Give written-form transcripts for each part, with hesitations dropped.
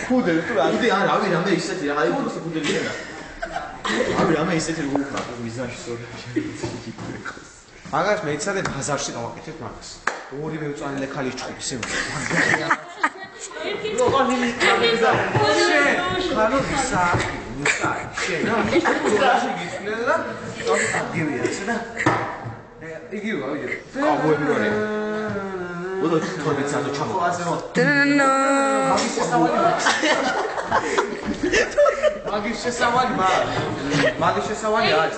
Pudel, tu hai a me istati, hai avuto pudelina. Abi a me istati გულხმა, მიზანში სწორად. მაგას მეცადე ბაზარში დავაკეთებ მაგას. ორივე უწვანე ლექალის ჩხუბი სიმ. ودو თორმეტ საათო ჩამო. მაგის შესავალი არის.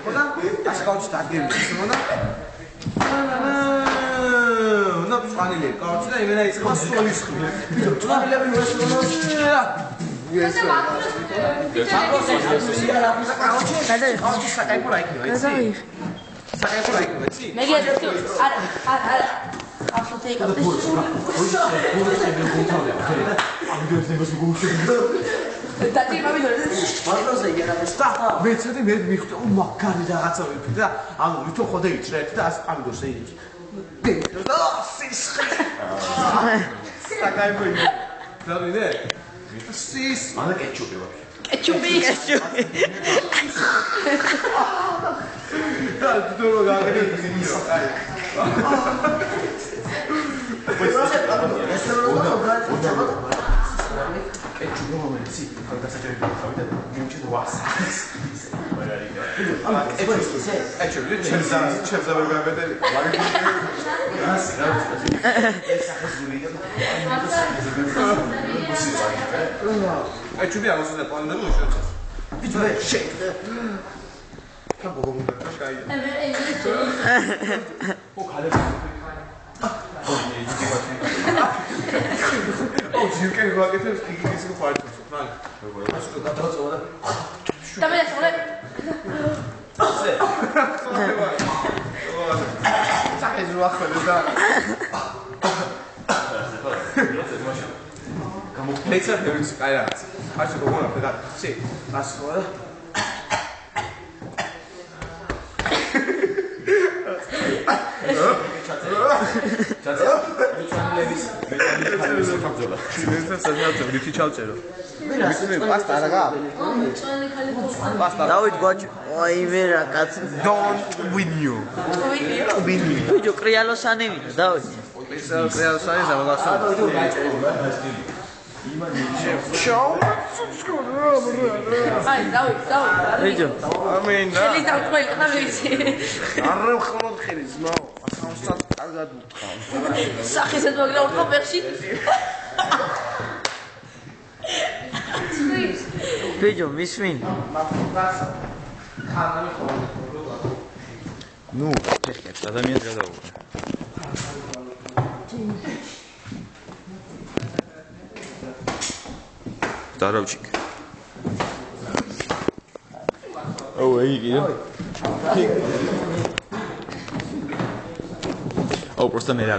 ხოდა ასე კაუჩი დაგემის მონა. ნუ წვანილე კაუჩი და იმენა იწყება სოლის ხმი. წვანილები მოსულოს. კაუჩი საკაიფო რა იქნება, იცი? საკაიფო რა იქნება, იცი? მე გეტყვი, არა. ახლა ეკავდეს. Dati mamidore. Qualcosa gli era stato. მეცადე მე მიხვდა მაგარი რაღაცა ვიფიქრე და ანუ ვითომ ხოდა იჭრეთ და ასე ამიდორს ეიჭი. და სისხლი. საკაიფო იქ. დავიდე. სის. მანა კეჩუპი ვაფშე. კეჩუპი. და დრო გაგები ისო კაი. კეჩუპი მომენტი, ხალხი დასაჭერები ხავდა, მიუჩნდა ვასა. კეჩუპი ჩემს ვერ გაგადელი. კეჩუპი აღსადა პლანები უშევს. ვიჯვე შეკ. კაბოგო კაშკაი. ო ხალები. You can go get it. He's going to fight for fun. Let's go. That's all. Dame la sola. Sai giù a quello da. Come later there is guy ragazzi. Faccio come una pedata. Sì, la scuola. David got oi vera cazzo. Don't win you. Win me. Yo creía los animes, David. Creado sai da ragazzo. Ciao. Ai, dai. Vejo. Amen. Ele tá com ele, tá vendo? არ ხმოდ ხილის ნო. ახალსად კარგად უთხრა. სახეზე მოგლა უფრო ვერში. Vejo, Mismin. Ну, ადამიანი გადაუყრა. Здоровчик. Ой, просто me la